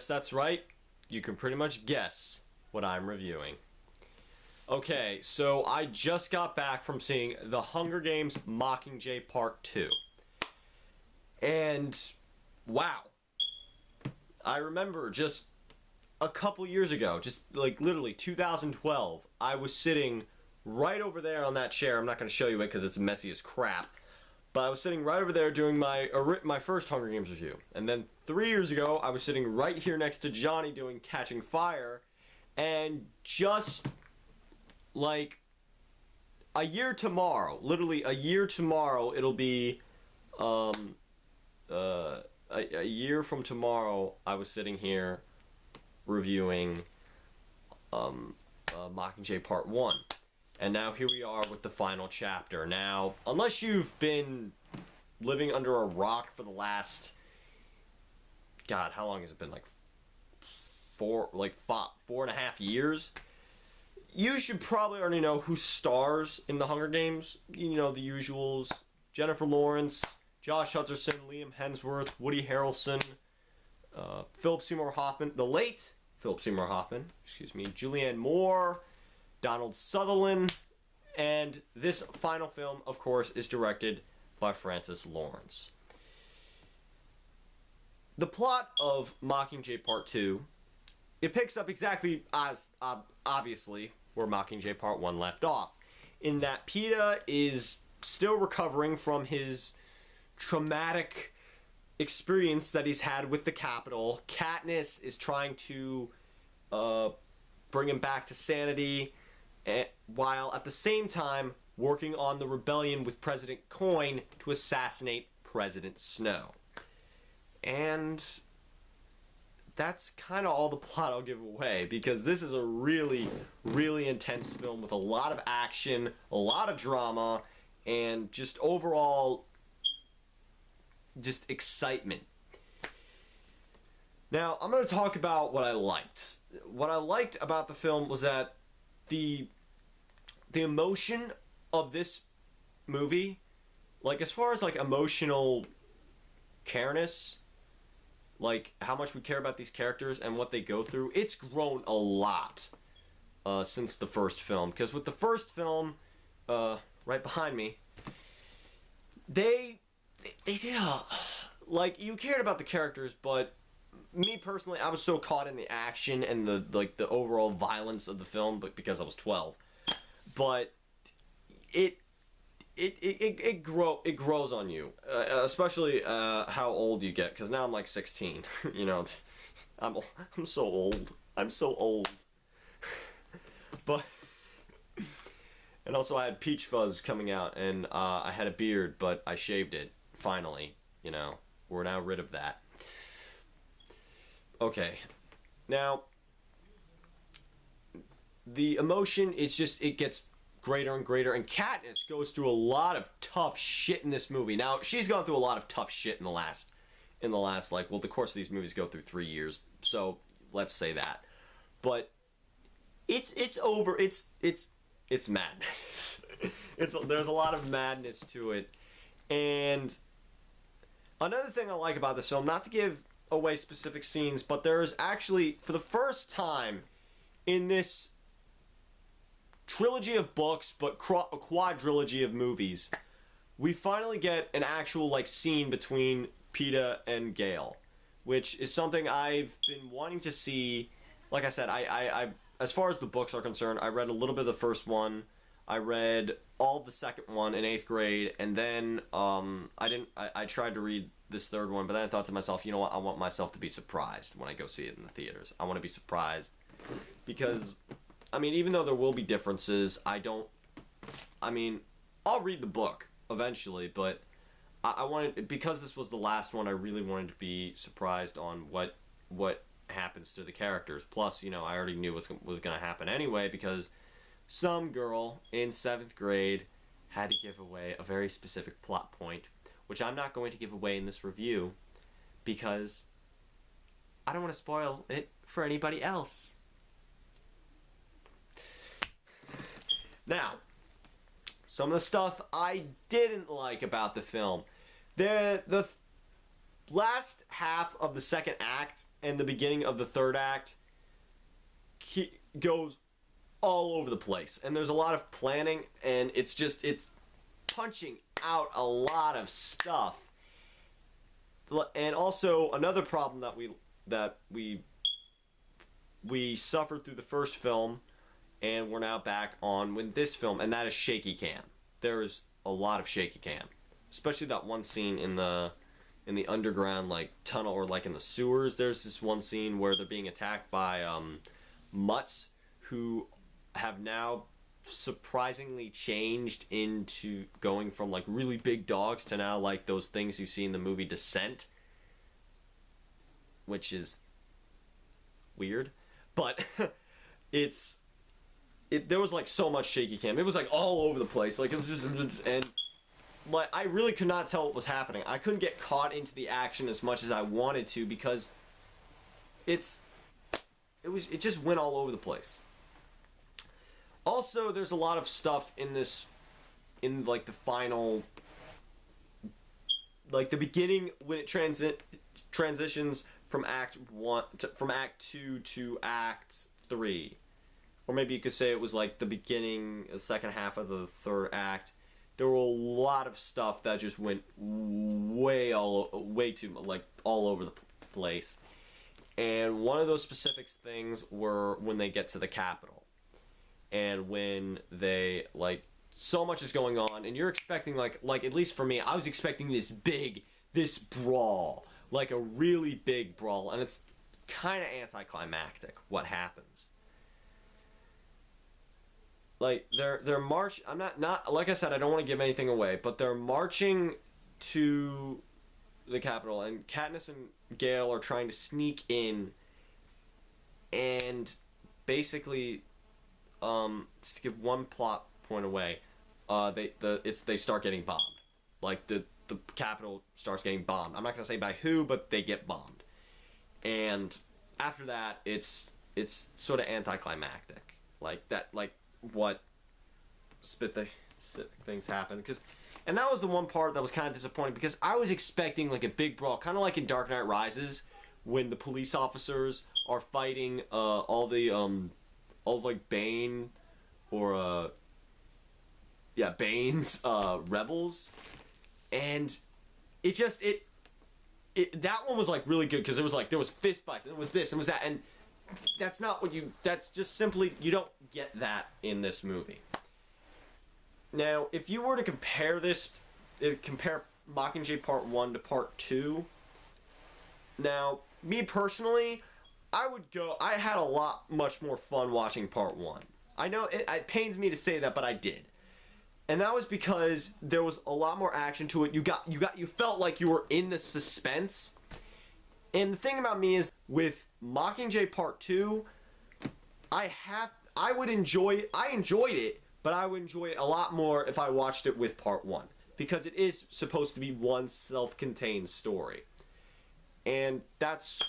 Yes, that's right. You can pretty much guess what I'm reviewing. Okay, so I just got back from seeing The Hunger Games Mockingjay Part 2. And, wow. I remember just a couple years ago, just like literally 2012, I was sitting right over there on that chair. I'm not going to show you it because it's messy as crap. But I was sitting right over there doing my first Hunger Games review. And then 3 years ago, I was sitting right here next to Johnny doing Catching Fire. And just like a year tomorrow, literally a year tomorrow, it'll be a year from tomorrow, I was sitting here reviewing Mockingjay Part 1. And now here we are with the final chapter. Now, unless you've been living under a rock for the last, God, how long has it been? Like 4.5 years? You should probably already know who stars in the Hunger Games. You know, the usuals. Jennifer Lawrence, Josh Hutcherson, Liam Hemsworth, Woody Harrelson, Philip Seymour Hoffman, the late Philip Seymour Hoffman, Julianne Moore, Donald Sutherland, and this final film, of course, is directed by Francis Lawrence. The plot of Mockingjay Part 2, it picks up exactly as, obviously, where Mockingjay Part 1 left off, in that Peeta is still recovering from his traumatic experience that he's had with the Capitol. Katniss is trying to bring him back to sanity, while at the same time working on the rebellion with President Coin to assassinate President Snow. And that's kind of all the plot I'll give away, because this is a really, really intense film with a lot of action, a lot of drama, and just overall just excitement. Now, I'm going to talk about what I liked. What I liked about the film was that the emotion of this movie, like as far as like emotional careness, like how much we care about these characters and what they go through, it's grown a lot since the first film. Because with the first film, right behind me, they did like, you cared about the characters, but me personally, I was so caught in the action and the overall violence of the film, but because I was 12. But it grows on you, especially how old you get. Because now I'm like 16. You know, I'm so old. I'm so old. But and also I had peach fuzz coming out, and I had a beard, but I shaved it finally. You know, we're now rid of that. Okay, now the emotion is just, it gets greater and greater, and Katniss goes through a lot of tough shit in this movie. Now, she's gone through a lot of tough shit in the last like, well, the course of these movies go through 3 years, so let's say that. But it's madness. There's a lot of madness to it. And another thing I like about this film, not to give away specific scenes, but there is actually, for the first time in this trilogy of books, but a quadrilogy of movies, we finally get an actual like scene between Peeta and Gale, which is something I've been wanting to see. Like I said, I as far as the books are concerned, I read a little bit of the first one, I read all of the second one in 8th grade, and then I tried to read this third one, but then I thought to myself, you know what, I want myself to be surprised when I go see it in the theaters. I want to be surprised, because I mean, even though there will be differences, I'll read the book eventually, but I wanted, because this was the last one, I really wanted to be surprised on what happens to the characters. Plus, you know, I already knew what was going to happen anyway, because some girl in 7th grade had to give away a very specific plot point, which I'm not going to give away in this review, because I don't want to spoil it for anybody else. Now, some of the stuff I didn't like about the film. last half of the second act and the beginning of the third act goes all over the place, and there's a lot of planning, and it's punching out a lot of stuff. And also another problem that we suffered through the first film, and we're now back on with this film, and that is shaky cam. There is a lot of shaky cam, especially that one scene in the underground like tunnel, or like in the sewers. There's this one scene where they're being attacked by mutts who have now surprisingly changed into going from like really big dogs to now like those things you see in the movie Descent, which is weird, but there was like so much shaky cam. It was like all over the place. Like it was just, and like I really could not tell what was happening. I couldn't get caught into the action as much as I wanted to, because it just went all over the place. Also, there's a lot of stuff in like the final, like the beginning when it transitions from Act 2 to Act 3. Or maybe you could say it was like the beginning, the second half of the third act. There were a lot of stuff that just went way too, like, all over the place. And one of those specific things were when they get to the Capitol. And when they, like, so much is going on, and you're expecting, like at least for me, I was expecting this brawl. Like a really big brawl, and it's kind of anticlimactic what happens. Like they're I'm not like I said, I don't want to give anything away, but they're marching to the Capitol, and Katniss and Gale are trying to sneak in, and basically, just to give one plot point away, they start getting bombed. Like the Capitol starts getting bombed. I'm not gonna say by who, but they get bombed. And after that, it's sort of anticlimactic. Like that, like what specific things happen. And that was the one part that was kind of disappointing, because I was expecting like a big brawl, kind of like in Dark Knight Rises, when the police officers are fighting all like Bane or Bane's rebels. And that one was like really good, because it was like there was fist fights, and it was this and it was that, and that's not what that's just simply, you don't get that in this movie. Now, if you were to compare Mockingjay Part 1 to Part 2, now, me personally, I had a lot much more fun watching Part 1. I know it pains me to say that, but I did. And that was because there was a lot more action to it. You felt like you were in the suspense. And the thing about me is, with Mockingjay Part 2, I enjoyed it, but I would enjoy it a lot more if I watched it with Part 1. Because it is supposed to be one self-contained story. And that's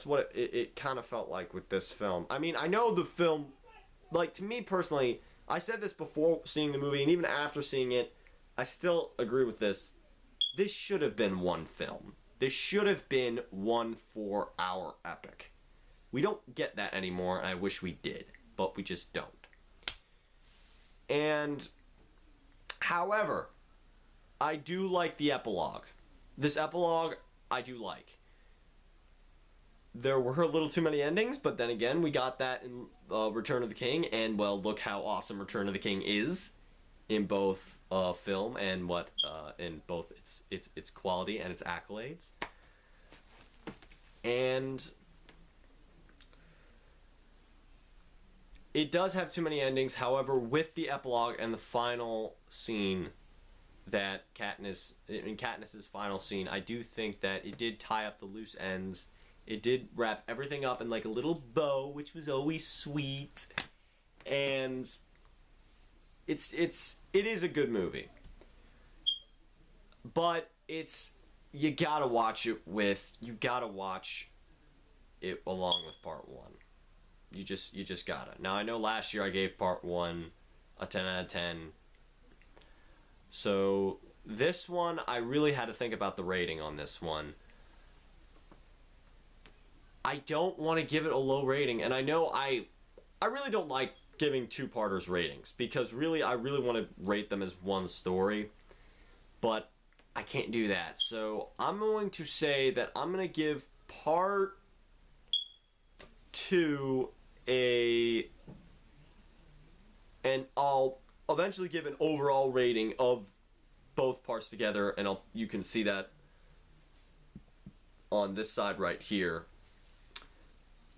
what it kind of felt like with this film. I mean, I know the film, like, to me personally, I said this before seeing the movie, and even after seeing it, I still agree with this. This should have been one film. This should have been 1 4-hour epic. We don't get that anymore, and I wish we did, but we just don't. And, however, I do like the epilogue. This epilogue, I do like. There were a little too many endings, but then again, we got that in Return of the King, and, well, look how awesome Return of the King is in both film and in both its quality and its accolades. And it does have too many endings. However, with the epilogue and the final scene, that Katniss's final scene, I do think that it did tie up the loose ends. It did wrap everything up in like a little bow, which was always sweet. And it is a good movie. But you gotta watch it along with Part 1. You just gotta. Now, I know last year I gave Part 1 a 10 out of 10. So this one, I really had to think about the rating on this one. I don't want to give it a low rating, and I know I really don't like giving two-parters ratings, because really I really want to rate them as one story, but I can't do that. So I'm going to say that I'm going to give part 2 and I'll eventually give an overall rating of both parts together, and you can see that on this side right here.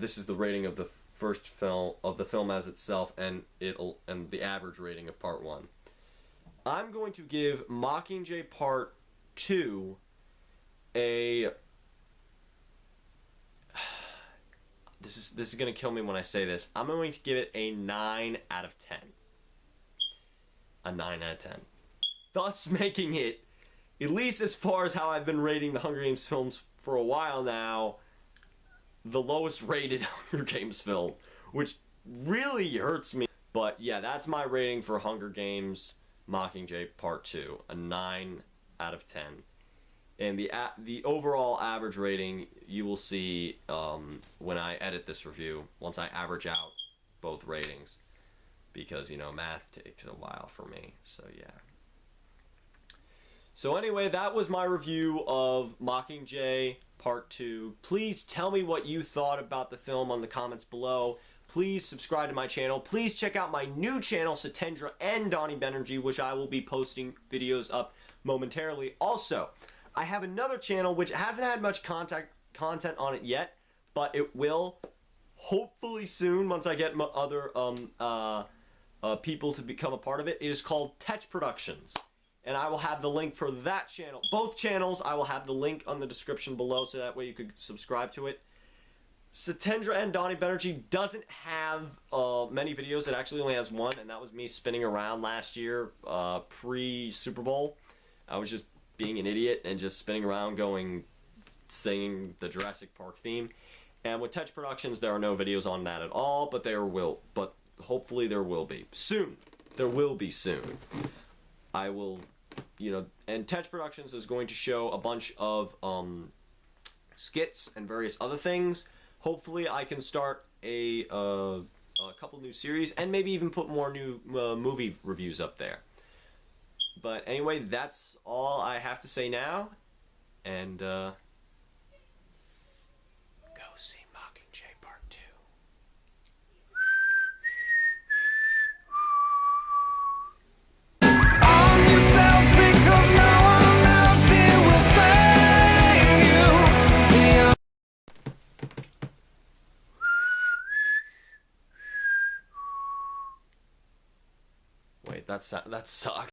This is the rating of the first film, of the film as itself, and the average rating of part 1. I'm going to give Mockingjay Part 2 a... This is going to kill me when I say this. I'm going to give it a 9 out of 10. A 9 out of 10. Thus making it, at least as far as how I've been rating the Hunger Games films for a while now, the lowest rated Hunger Games film, which really hurts me. But yeah, that's my rating for Hunger Games Mockingjay Part 2, a 9 out of 10. And the overall average rating you will see when I edit this review, once I average out both ratings, because, you know, math takes a while for me. So yeah. So anyway, that was my review of Mockingjay Part 2. Please tell me what you thought about the film on the comments below. Please subscribe to my channel. Please check out my new channel, Satyendra and Doni Banerjee, which I will be posting videos up momentarily. Also, I have another channel which hasn't had much content on it yet, but it will hopefully soon once I get other people to become a part of it. It is called Tetch Productions. And I will have the link for that channel. Both channels, I will have the link on the description below, so that way you could subscribe to it. Satyendra and Doni Banerjee doesn't have many videos. It actually only has one, and that was me spinning around last year, pre-Super Bowl. I was just being an idiot and just spinning around singing the Jurassic Park theme. And with Tetch Productions, there are no videos on that at all, but hopefully there will be. Soon. There will be soon. I will, you know, and Tetch Productions is going to show a bunch of skits and various other things. Hopefully I can start a couple new series, and maybe even put more new movie reviews up there. But anyway, that's all I have to say now, and go see Mockingjay Part 2. Wait, that sucked.